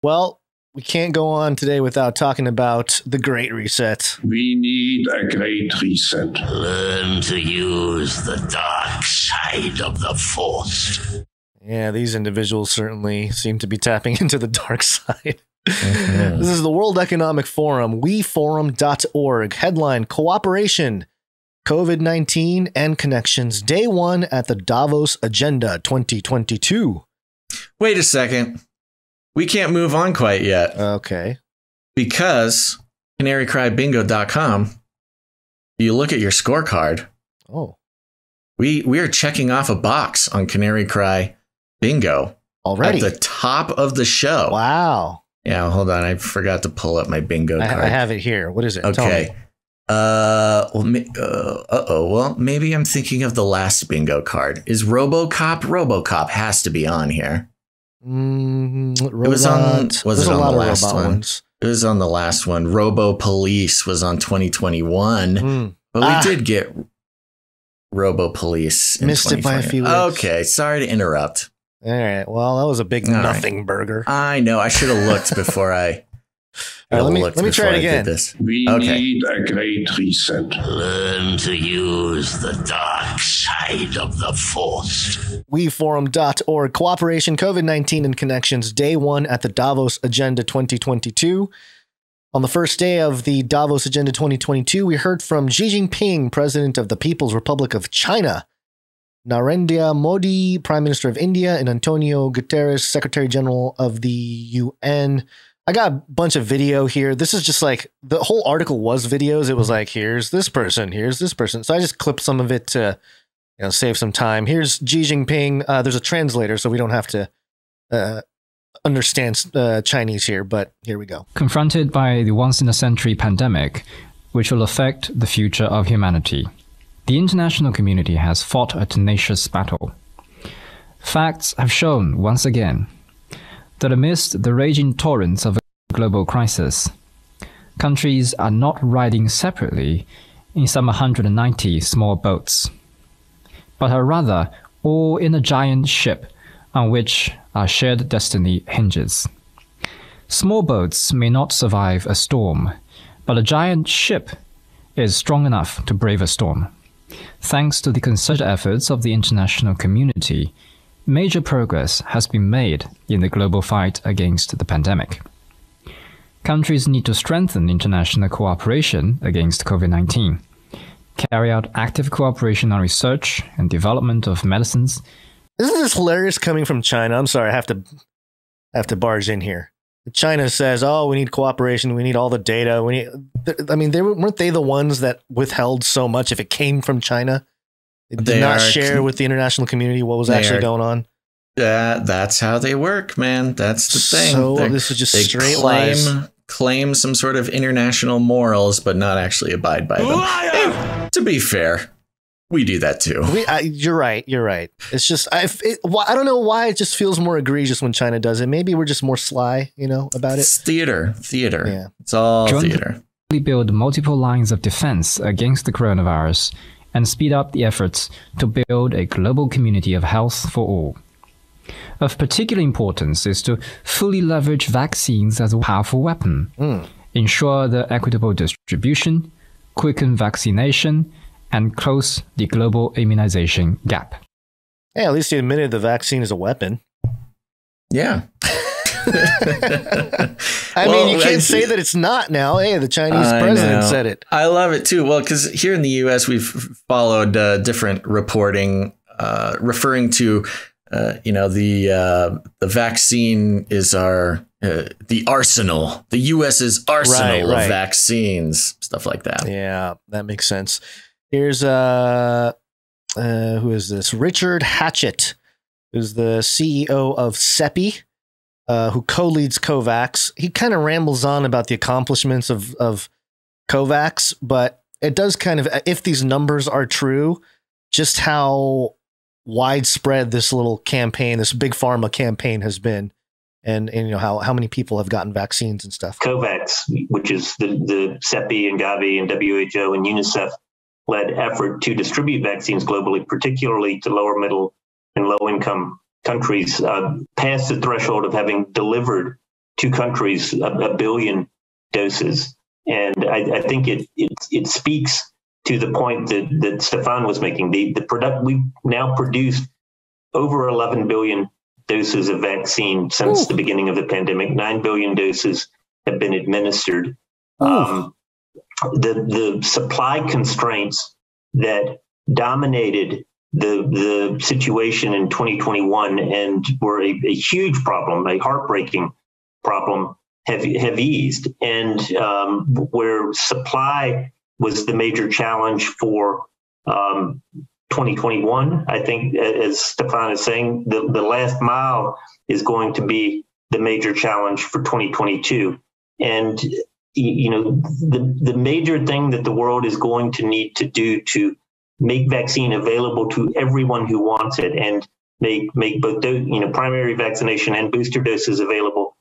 Well, we can't go on today without talking about the Great Reset. We need a great reset. Learn to use the dark side of the Force. Yeah, these individuals certainly seem to be tapping into the dark side. Mm-hmm. This is the World Economic Forum, weforum.org. Headline, Cooperation, COVID-19 and Connections, Day 1 at the Davos Agenda 2022. Wait a second. We can't move on quite yet. Okay. Because CanaryCry.Bingo.com, you look at your scorecard. Oh. We are checking off a box on Canary Cry Bingo already at the top of the show. Wow. Yeah, hold on. I forgot to pull up my bingo card. I have it here. What is it? Okay. Well, maybe I'm thinking of the last bingo card. Is RoboCop? RoboCop has to be on here. It was on. Was it on the last one? Ones. It was on the last one. Robo Police was on 2021, but we did get Robo Police. Missed it by a few weeks. Okay, sorry to interrupt. All right. Well, that was a big nothing burger. I know. I should have looked before I. Let me try it again. We need a great reset. Learn to use the dark side of the Force. weforum.org. Cooperation, COVID-19 and Connections, Day 1 at the Davos Agenda 2022. On the first day of the Davos Agenda 2022, we heard from Xi Jinping, President of the People's Republic of China, Narendra Modi, Prime Minister of India, and Antonio Guterres, Secretary General of the UN. I got a bunch of video here. This is just like the whole article was videos. It was like, here's this person, here's this person. So I just clipped some of it to, save some time. Here's Xi Jinping. There's a translator, so we don't have to understand Chinese here, but here we go. Confronted by the once-in-a-century pandemic, which will affect the future of humanity, the international community has fought a tenacious battle. Facts have shown once again that amidst the raging torrents of a global crisis, countries are not riding separately in some 190 small boats, but are rather all in a giant ship on which our shared destiny hinges. Small boats may not survive a storm, but a giant ship is strong enough to brave a storm. Thanks to the concerted efforts of the international community, major progress has been made in the global fight against the pandemic. Countries need to strengthen international cooperation against COVID-19, carry out active cooperation on research and development of medicines. Isn't this hilarious coming from China? I'm sorry, I have to barge in here. China says, "Oh, we need cooperation. We need all the data. Weren't they the ones that withheld so much if it came from China? They did not share with the international community what was actually going on. That's how they work, man. That's the thing. So this is just straight lies. Claim some sort of international morals, but not actually abide by them. Hey, to be fair, we do that too. You're right. It's just I don't know why it just feels more egregious when China does it. Maybe we're just more sly, about it. It's theater. Yeah. It's all theater. We build multiple lines of defense against the coronavirus and speed up the efforts to build a global community of health for all. Of particular importance is to fully leverage vaccines as a powerful weapon, ensure the equitable distribution, quicken vaccination, and close the global immunization gap. Hey, at least he admitted the vaccine is a weapon. Yeah. I mean, you can't say that it's not now. Hey, the Chinese president said it. I love it too. Well, because here in the U.S., we've followed different reporting referring to, the vaccine is the arsenal, the U.S.'s arsenal of vaccines, stuff like that. Yeah, that makes sense. Here's who is this? Richard Hatchett, who's the CEO of CEPI. Who co-leads COVAX. He kind of rambles on about the accomplishments of COVAX, but it does kind of, if these numbers are true, just how widespread this little campaign, this big pharma campaign has been, and how many people have gotten vaccines and stuff. COVAX, which is the CEPI and Gavi and WHO and UNESCAP led effort to distribute vaccines globally, particularly to lower, middle, and low income countries, passed the threshold of having delivered two countries a billion doses. And I think it speaks to the point that Stefan was making. We've now produced over 11 billion doses of vaccine since the beginning of the pandemic. 9 billion doses have been administered. The supply constraints that dominated the situation in 2021 and were a huge problem, a heartbreaking problem, have eased. And where supply was the major challenge for 2021, I think, as Stefan is saying, the last mile is going to be the major challenge for 2022. And the major thing that the world is going to need to do to make vaccine available to everyone who wants it, and make both primary vaccination and booster doses available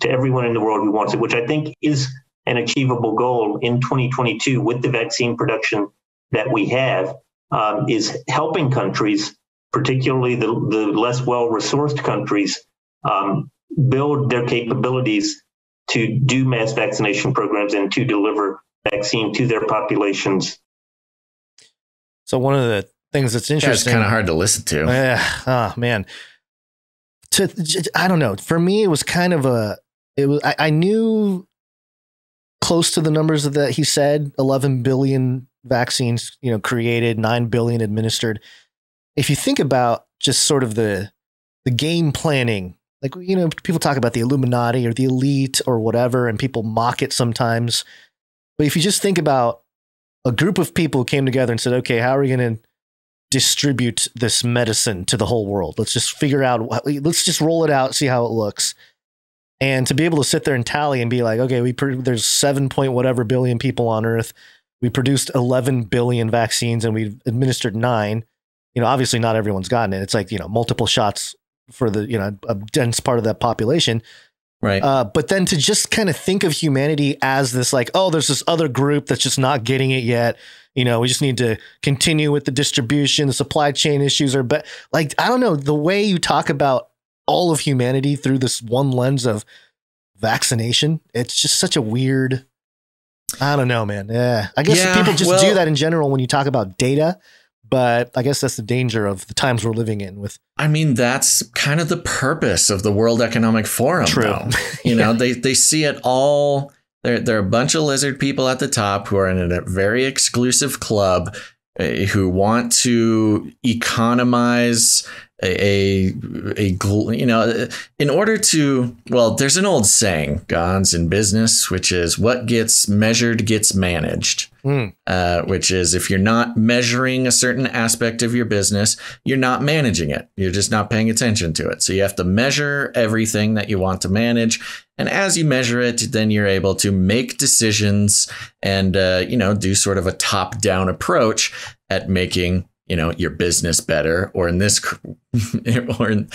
to everyone in the world who wants it, which I think is an achievable goal in 2022 with the vaccine production that we have, is helping countries, particularly the less well-resourced countries, build their capabilities to do mass vaccination programs and to deliver vaccine to their populations. So one of the things that's interesting, it's kind of hard to listen to. Oh man, I don't know. For me, it was kind of I knew close to the numbers that he said, 11 billion vaccines, created, 9 billion administered. If you think about just sort of the game planning, like, people talk about the Illuminati or the elite or whatever, and people mock it sometimes. But if you just think about a group of people came together and said, okay, how are we going to distribute this medicine to the whole world? Let's just figure out, let's just roll it out, see how it looks. And to be able to sit there and tally and be like, okay, there's 7 point whatever billion people on Earth. We produced 11 billion vaccines and we've administered 9. Obviously not everyone's gotten it. It's like, multiple shots for the, a dense part of that population. Right. But then to just kind of think of humanity as this, like, oh, there's this other group that's just not getting it yet. We just need to continue with the distribution. The supply chain issues are, but like, I don't know, the way you talk about all of humanity through this one lens of vaccination, it's just such a weird, I don't know, man. Yeah. I guess people just do that in general when you talk about data. But I guess that's the danger of the times we're living in with. I mean, that's kind of the purpose of the World Economic Forum. True. Though. They see it all. There are a bunch of lizard people at the top who are in a very exclusive club who want to economize in order to, well, there's an old saying, Gonz, in business, which is what gets measured gets managed. Which is, if you're not measuring a certain aspect of your business, you're not managing it. You're just not paying attention to it. So you have to measure everything that you want to manage. And as you measure it, then you're able to make decisions and, do sort of a top-down approach at making, your business better, or in this, or in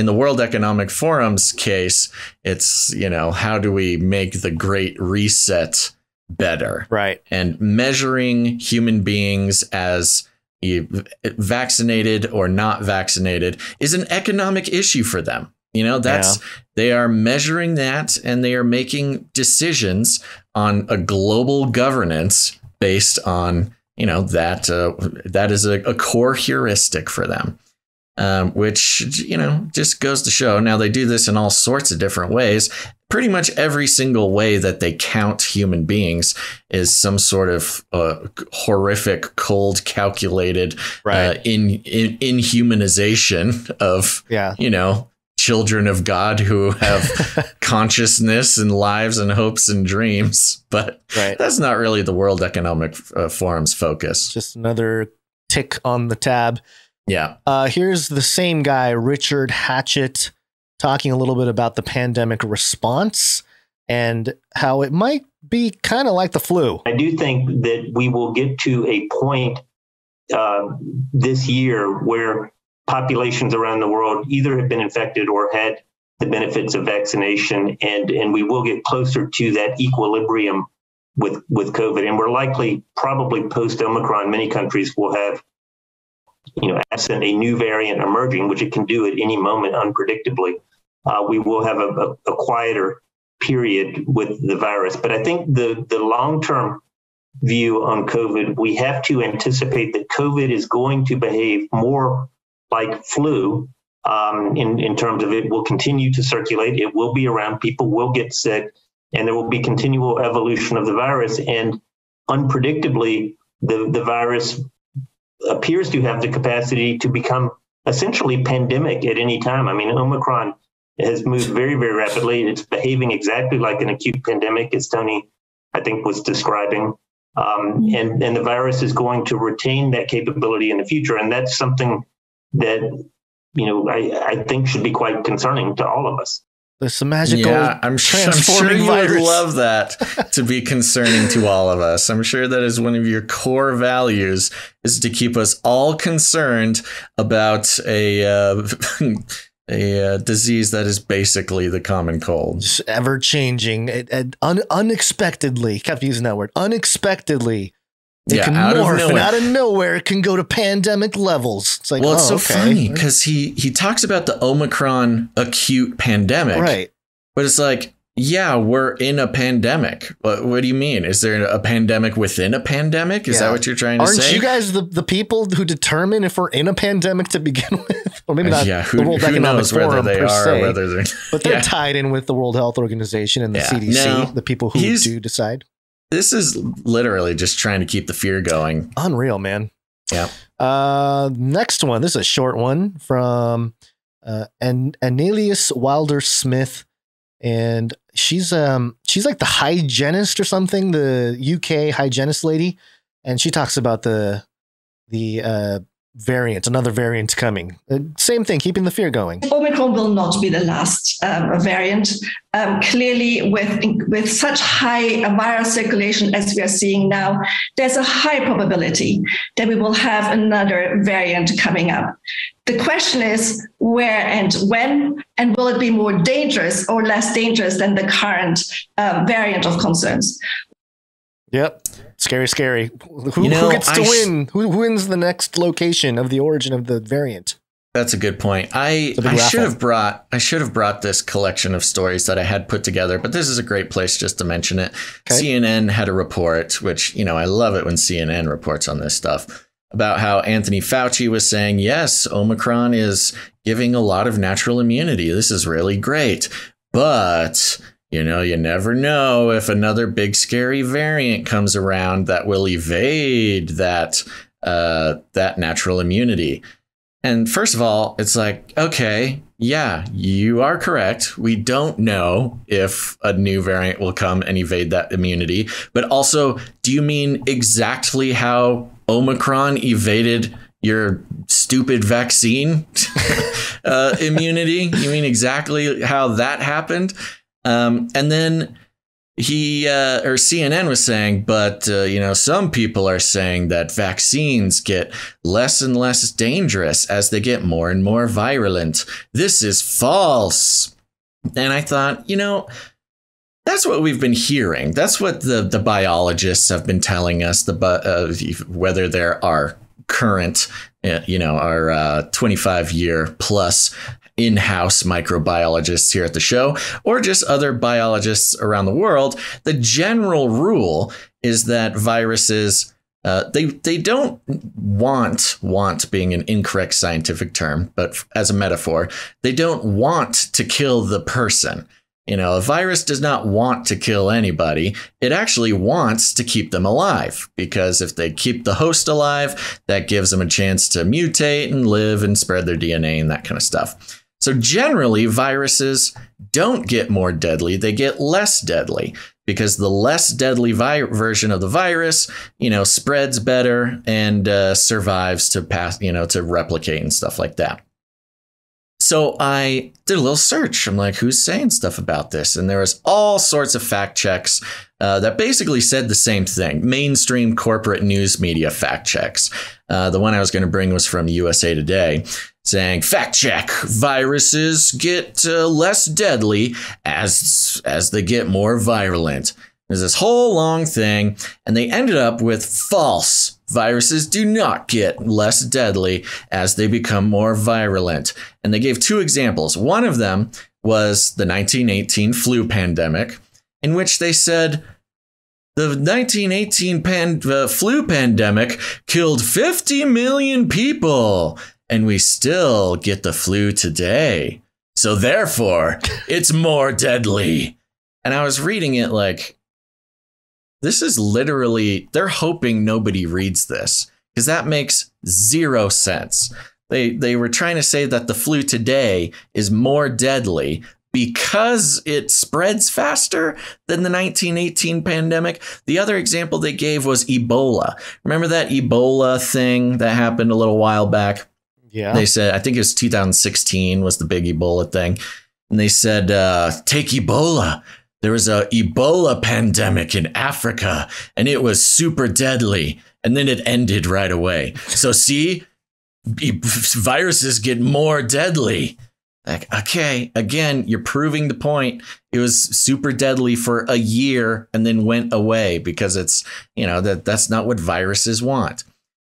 the World Economic Forum's case, it's, how do we make the Great Reset better? Right. And measuring human beings as vaccinated or not vaccinated is an economic issue for them. They are measuring that, and they are making decisions on a global governance based on, that is a core heuristic for them. Which, just goes to show. Now, they do this in all sorts of different ways. Pretty much every single way that they count human beings is some sort of horrific, cold, calculated inhumanization of, children of God who have consciousness and lives and hopes and dreams. But that's not really the World Economic Forum's focus. Just another tick on the tab. Yeah. Here's the same guy, Richard Hatchett, talking a little bit about the pandemic response and how it might be kind of like the flu. I do think that we will get to a point this year where populations around the world either have been infected or had the benefits of vaccination, and we will get closer to that equilibrium with COVID. And we're likely, probably post-Omicron, many countries will have, absent a new variant emerging, which it can do at any moment unpredictably, we will have a quieter period with the virus. But I think the long-term view on COVID, we have to anticipate that COVID is going to behave more like flu in terms of it will continue to circulate. It will be around. People will get sick, and there will be continual evolution of the virus. And unpredictably, the virus appears to have the capacity to become essentially pandemic at any time. I mean, Omicron has moved very, very rapidly. It's behaving exactly like an acute pandemic, as Tony, I think, was describing. And the virus is going to retain that capability in the future. And that's something that, I think should be quite concerning to all of us. There's some magical I'm sure you virus. would love that to be concerning to all of us. I'm sure that is one of your core values, is to keep us all concerned about a disease that is basically the common cold. Just ever changing, unexpectedly. Kept using that word. Unexpectedly, it can morph, and out of nowhere, it can go to pandemic levels. It's like, well, it's so funny because he talks about the Omicron acute pandemic, right? But it's like, yeah, we're in a pandemic. What do you mean? Is there a pandemic within a pandemic? Is that what you're trying to say? Aren't you guys the people who determine if we're in a pandemic to begin with? Or maybe not the World Economic Forum per se, whether they're, but they're tied in with the World Health Organization and the CDC, the people who do decide. This is literally just trying to keep the fear going. Unreal, man. Yeah. Next one. This is a short one from Annelies Wilder Smith. And she's like the hygienist or something, the UK hygienist lady, and she talks about the variant, another variant coming. Same thing, keeping the fear going. Omicron will not be the last variant. Clearly, with such high virus circulation as we are seeing now, there's a high probability that we will have another variant coming up. The question is where and when, and will it be more dangerous or less dangerous than the current variant of concerns? Yep. Scary. Who gets to win? Who wins the next location of the origin of the variant? That's a good point. I should have brought this collection of stories that I had put together, but this is a great place just to mention it. Okay. CNN had a report, which, I love it when CNN reports on this stuff, about how Anthony Fauci was saying, yes, Omicron is giving a lot of natural immunity. This is really great. But, you never know if another big scary variant comes around that will evade that natural immunity. And first of all, it's like, okay, yeah, you are correct. We don't know if a new variant will come and evade that immunity. But also, do you mean exactly how Omicron evaded your stupid vaccine immunity? You mean exactly how that happened? And then CNN was saying, but, some people are saying that vaccines get less and less dangerous as they get more and more virulent. This is false. And I thought, that's what we've been hearing. That's what the biologists have been telling us, whether there are current, our 25-year plus in-house microbiologists here at the show, or just other biologists around the world. The general rule is that viruses, they don't want being an incorrect scientific term, but as a metaphor, they don't want to kill the person. A virus does not want to kill anybody. It actually wants to keep them alive, because if they keep the host alive, that gives them a chance to mutate and live and spread their DNA and that kind of stuff. So generally, viruses don't get more deadly. They get less deadly, because the less deadly version of the virus, spreads better and survives to pass, to replicate and stuff like that. So I did a little search. I'm like, who's saying stuff about this? And there was all sorts of fact checks that basically said the same thing. Mainstream corporate news media fact checks. The one I was going to bring was from USA Today, saying, fact check, viruses get less deadly as they get more virulent. There's this whole long thing, and they ended up with false. Viruses do not get less deadly as they become more virulent. And they gave two examples. One of them was the 1918 flu pandemic, in which they said the 1918 flu pandemic killed 50 million people, and we still get the flu today. So therefore, it's more deadly. And I was reading it like, this is literally, they're hoping nobody reads this, because that makes zero sense. They were trying to say that the flu today is more deadly because it spreads faster than the 1918 pandemic. The other example they gave was Ebola. Remember that Ebola thing that happened a little while back? Yeah. They said, I think it was 2016 was the big Ebola thing. And they said, take Ebola. There was a Ebola pandemic in Africa, and it was super deadly. And then it ended right away. So see, viruses get more deadly. Like, okay, again, you're proving the point. It was super deadly for a year and then went away because it's, that's not what viruses want.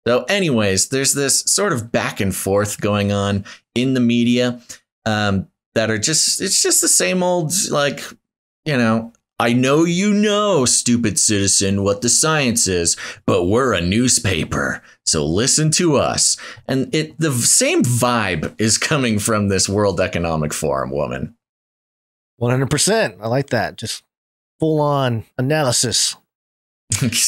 So anyways, there's this sort of back and forth going on in the media that are just, it's just the same old, like, I know, stupid citizen, what the science is, but we're a newspaper, so listen to us. And the same vibe is coming from this World Economic Forum woman. 100%. I like that. Just full on analysis.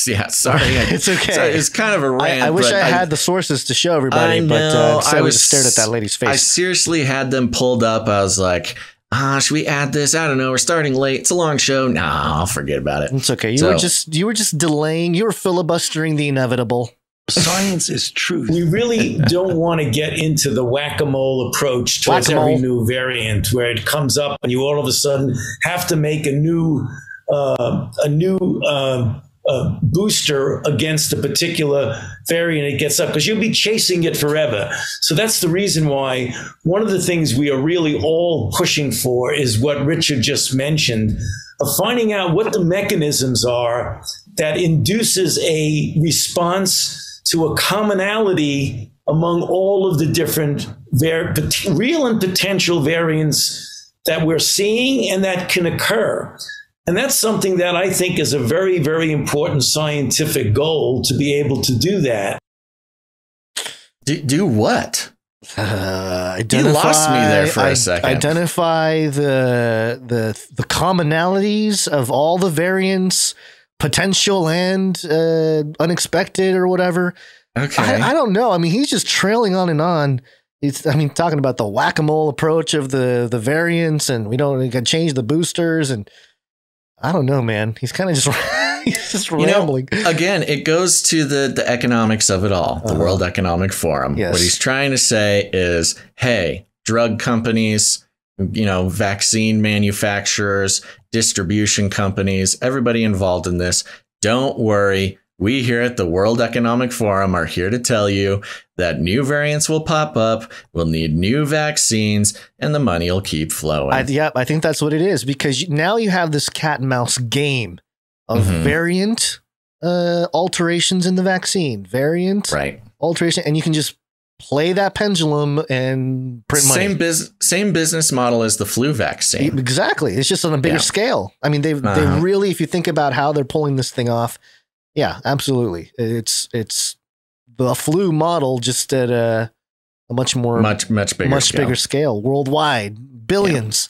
Yeah, sorry. It's okay. Sorry, it's kind of a rant. I wish I had the sources to show everybody, but I was stared at that lady's face. I seriously had them pulled up. I was like, should we add this? I don't know. We're starting late. It's a long show. Nah, I'll forget about it. It's okay. You were just delaying. You were filibustering the inevitable. Science is truth. We really don't want to get into the whack-a-mole approach towards every new variant, where it comes up and you all of a sudden have to make a new booster against a particular variant. It gets up because you'll be chasing it forever. So that's the reason why one of the things we are really all pushing for is what Richard just mentioned, of finding out what the mechanisms are that induces a response to a commonality among all of the different real and potential variants that we're seeing and that can occur. And that's something that I think is a very, very important scientific goal, to be able to do that. Do what? You lost me there for a second. Identify the commonalities of all the variants, potential and unexpected or whatever. Okay. I don't know. I mean, he's just trailing on and on. Talking about the whack-a-mole approach of the variants, and we can change the boosters, and I don't know, man. He's kind of just he's just rambling. Again, it goes to the economics of it all, the World Economic Forum. Yes. What he's trying to say is, hey, drug companies, vaccine manufacturers, distribution companies, everybody involved in this, don't worry. We here at the World Economic Forum are here to tell you that new variants will pop up, we'll need new vaccines, and the money will keep flowing. I think that's what it is, because now you have this cat and mouse game of variant alterations in the vaccine, alteration, and you can just play that pendulum and print money. Same business model as the flu vaccine. Exactly. It's just on a bigger scale. I mean, they really, if you think about how they're pulling this thing off, yeah, absolutely. It's the flu model, just at a much bigger scale, worldwide, billions.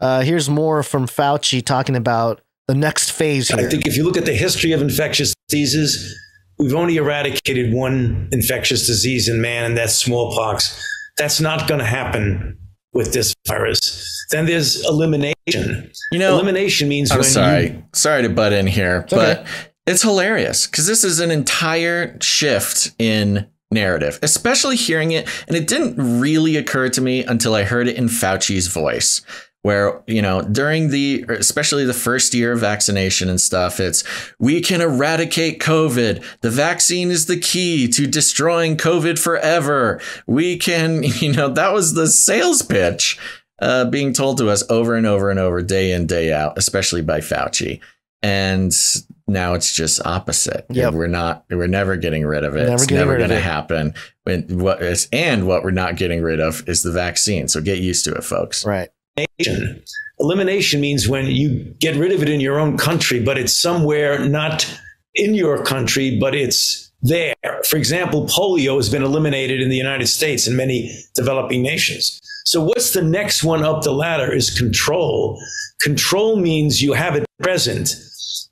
Yeah. Here's more from Fauci talking about the next phase here. I think if you look at the history of infectious diseases, we've only eradicated one infectious disease in man, and that's smallpox. That's not going to happen with this virus. Then there's elimination. Elimination means sorry to butt in here, but it's hilarious because this is an entire shift in narrative, especially hearing it. And it didn't really occur to me until I heard it in Fauci's voice, where, during especially the first year of vaccination and stuff, we can eradicate COVID. The vaccine is the key to destroying COVID forever. We can, that was the sales pitch being told to us over and over and over, day in, day out, especially by Fauci. And now it's just opposite. Yep. We're never getting rid of it. It's never going to happen. What we're not getting rid of is the vaccine. So get used to it, folks. Right. elimination. Elimination means when you get rid of it in your own country, but it's somewhere not in your country, but it's there. For example, polio has been eliminated in the United States and many developing nations. So what's the next one up the ladder is control. Control means you have it present,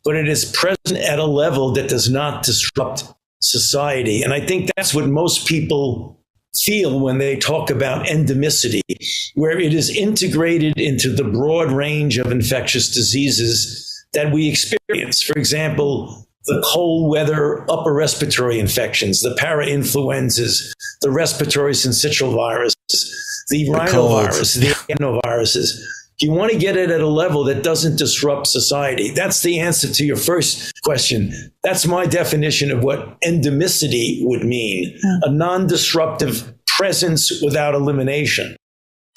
but it is present at a level that does not disrupt society. And I think that's what most people feel when they talk about endemicity, where it is integrated into the broad range of infectious diseases that we experience. For example, the cold weather upper respiratory infections, the parainfluenzas, the respiratory syncytial viruses, the rhinovirus, the adenoviruses. You want to get it at a level that doesn't disrupt society. That's the answer to your first question. That's my definition of what endemicity would mean, a non-disruptive presence without elimination.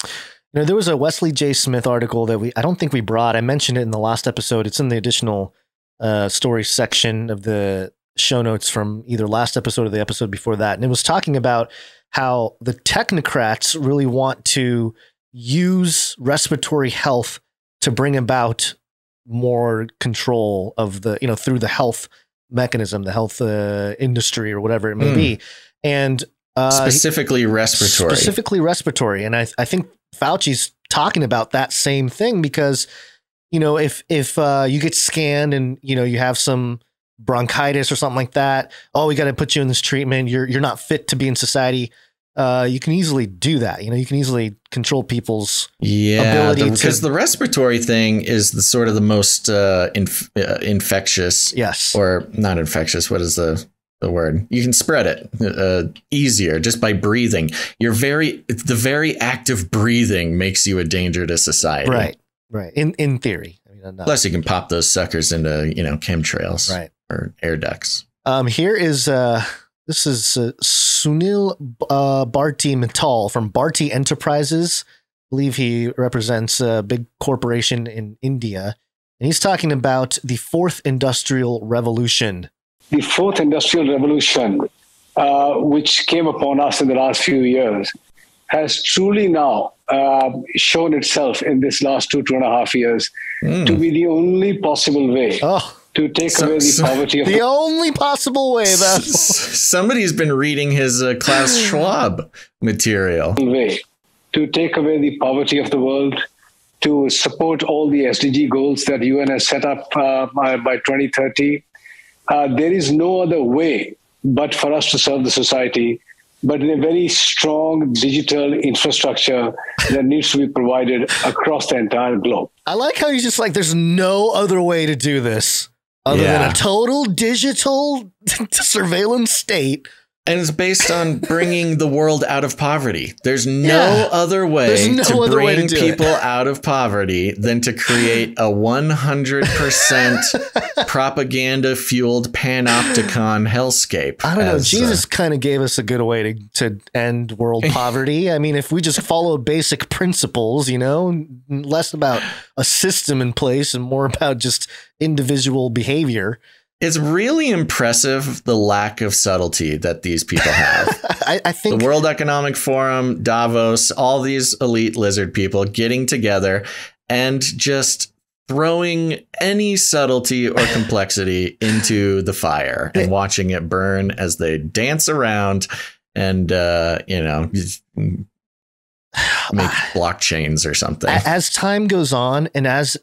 You know, there was a Wesley J. Smith article that I don't think we brought. I mentioned it in the last episode. It's in the additional story section of the show notes from either last episode or the episode before that. And it was talking about how the technocrats really want to use respiratory health to bring about more control of the, you know, through the health mechanism, the health industry or whatever it may be. And specifically respiratory. Specifically respiratory. And I think Fauci's talking about that same thing because, you know, if you get scanned and, you know, you have some bronchitis or something like that, oh, we got to put you in this treatment. You're not fit to be in society. You can easily do that. You know, you can easily control people's ability because the respiratory thing is the sort of the most infectious. Yes. Or not infectious. What is the word? You can spread it easier just by breathing. The very act of breathing makes you a danger to society. Right. Right. In theory. I mean, plus you can pop those suckers into, you know, chemtrails. Right. Or air ducts. Here is this is Sunil Bharti Mittal from Bharti Enterprises. I believe he represents a big corporation in India. And he's talking about the fourth industrial revolution. The fourth industrial revolution, which came upon us in the last few years, has truly now shown itself in this last 2.5 years to be the only possible way to take away the poverty of the only possible way. Somebody's been reading his Klaus Schwab material. Way to take away the poverty of the world, to support all the SDG goals that UN has set up by 2030. There is no other way but for us to serve the society, but in a very strong digital infrastructure that needs to be provided across the entire globe. I like how he's just like, there's no other way to do this other than a total digital surveillance state. And it's based on bringing the world out of poverty. There's no other way to bring people out of poverty than to create a 100% propaganda-fueled panopticon hellscape. I don't know. Jesus kind of gave us a good way to end world poverty. I mean, if we just followed basic principles, you know, less about a system in place and more about just individual behavior. It's really impressive, the lack of subtlety that these people have. I think the World Economic Forum, Davos, all these elite lizard people getting together and just throwing any subtlety or complexity into the fire and watching it burn as they dance around and, you know, make blockchains or something. As time goes on and as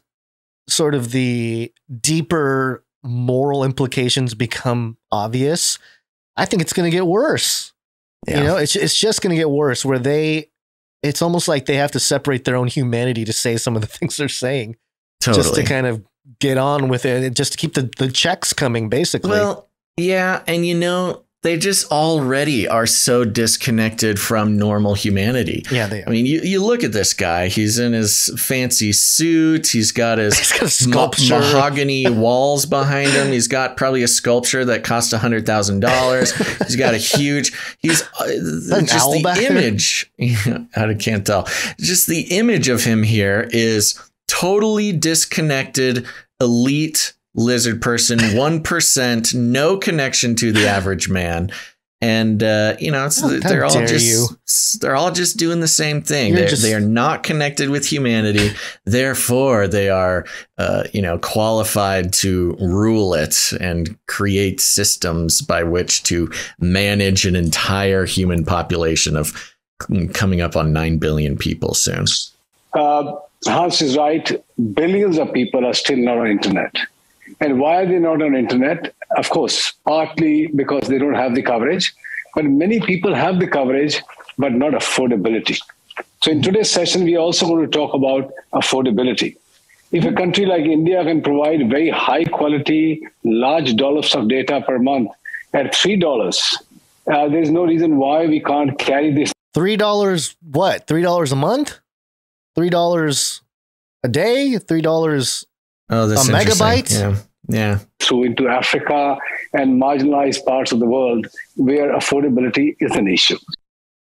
sort of the deeper moral implications become obvious, I think it's going to get worse. You know, it's just going to get worse where it's almost like they have to separate their own humanity to say some of the things they're saying. Totally. Just to kind of get on with it, just to keep the checks coming, basically. Well, yeah. And you know, they just already are so disconnected from normal humanity. Yeah, they are. I mean, you look at this guy. He's in his fancy suit. He's got his sculpture. Mahogany walls behind him. He's got probably a sculpture that cost $100,000. He's got a huge. He's just the image. I can't tell. Just the image of him here is totally disconnected, elite lizard person, 1%, no connection to the average man. And they're all just doing the same thing. They are not connected with humanity. Therefore, they are qualified to rule it and create systems by which to manage an entire human population of coming up on 9 billion people soon. Hans is right. Billions of people are still not on internet. And why are they not on internet? Of course, partly because they don't have the coverage, but many people have the coverage, but not affordability. So in today's session, we are also going to talk about affordability. If a country like India can provide very high quality, large dollops of data per month at $3, there's no reason why we can't carry this. $3 what? $3 a month? $3 a day? $3 a megabyte? Yeah. Through into Africa and marginalized parts of the world where affordability is an issue.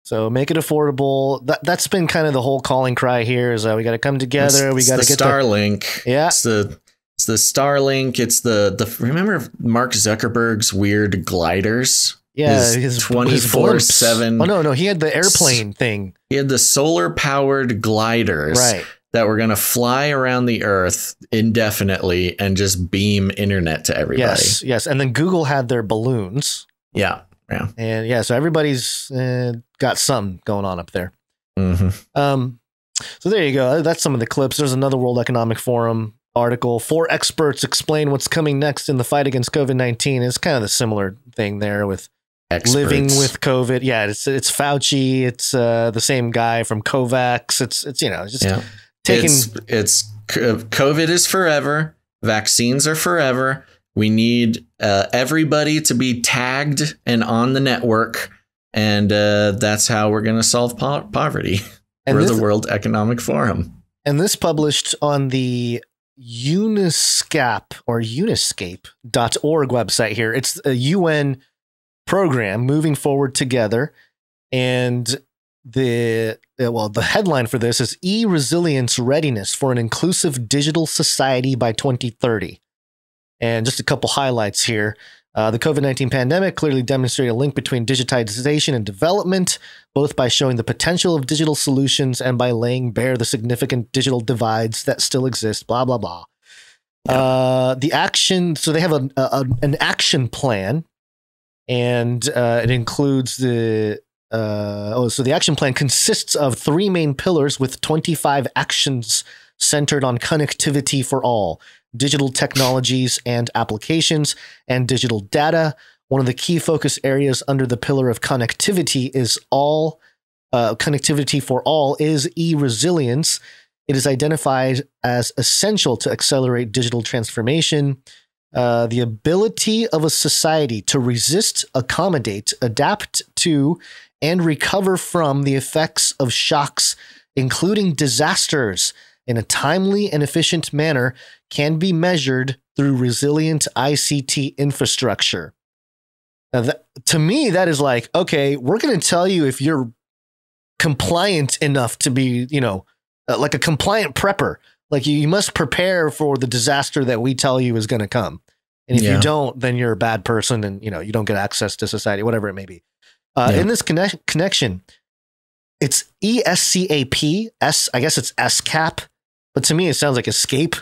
So make it affordable. That's been kind of the whole calling cry here is we got to come together. We got to get Starlink. Yeah. It's the Starlink. It's the remember Mark Zuckerberg's weird gliders? Yeah, his 24/7. Oh no, he had the airplane thing. He had the solar powered gliders. Right. That were going to fly around the earth indefinitely and just beam internet to everybody. Yes. And then Google had their balloons. Yeah. And so everybody's got something going on up there. Mm-hmm. So there you go. That's some of the clips. There's another World Economic Forum article. 4 experts explain what's coming next in the fight against COVID-19. It's kind of the similar thing there with living with COVID. Yeah, it's Fauci. It's the same guy from COVAX. It's It's COVID is forever. Vaccines are forever. We need everybody to be tagged and on the network. And that's how we're going to solve poverty. We're the World Economic Forum. And this published on the UNESCAP or UNESCAP.org website here. It's a UN program moving forward together. And the headline for this is E-Resilience Readiness for an Inclusive Digital Society by 2030. And just a couple highlights here. The COVID-19 pandemic clearly demonstrated a link between digitization and development, both by showing the potential of digital solutions and by laying bare the significant digital divides that still exist, blah, blah, blah. The action, so they have an action plan, and it includes the action plan consists of 3 main pillars with 25 actions centered on connectivity for all, digital technologies and applications, and digital data. One of the key focus areas under the pillar of connectivity is connectivity for all is e-resilience. It is identified as essential to accelerate digital transformation. The ability of a society to resist, accommodate, adapt to, and recover from the effects of shocks, including disasters, in a timely and efficient manner can be measured through resilient ICT infrastructure. Now, to me, that is like, okay, we're going to tell you if you're compliant enough to be, like a compliant prepper. Like you must prepare for the disaster that we tell you is going to come. And if you don't, then you're a bad person and, you don't get access to society, whatever it may be. In this connection, it's ESCAP, I guess it's SCAP, but to me it sounds like escape.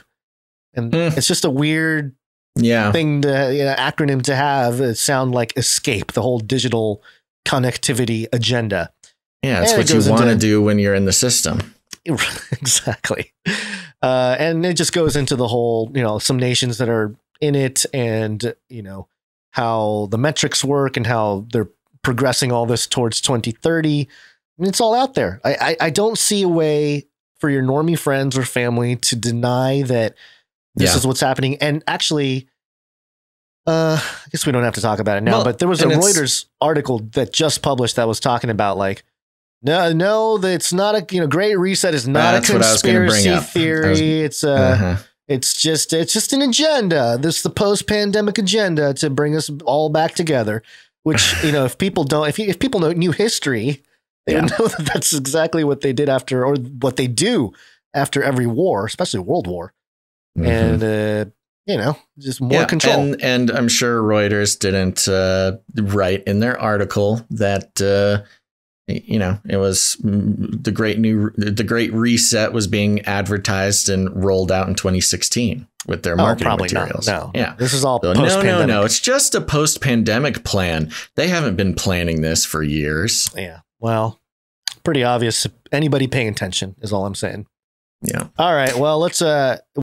And it's just a weird thing to, acronym to have. It sound like escape, the whole digital connectivity agenda. Yeah, it's what you want to do when you're in the system. Exactly. And it just goes into the whole, some nations that are in it and, how the metrics work and how they're progressing all this towards 2030. I mean, it's all out there. I don't see a way for your normie friends or family to deny that this is what's happening. And actually, I guess we don't have to talk about it now, but there was a Reuters article that just published that was talking about like, no, it's not a, Great Reset is not a conspiracy theory. It's just an agenda. This is the post-pandemic agenda to bring us all back together. Which, if people knew history, they would know that that's exactly what they did after, or what they do after every war, especially World War. Mm-hmm. And just more control. And I'm sure Reuters didn't write in their article that it was the Great Reset was being advertised and rolled out in 2016 with their marketing materials. No, yeah, this is all post-pandemic. No. It's just a post-pandemic plan. They haven't been planning this for years. Yeah, well, pretty obvious. Anybody paying attention is all I'm saying. Yeah. All right. Well, let's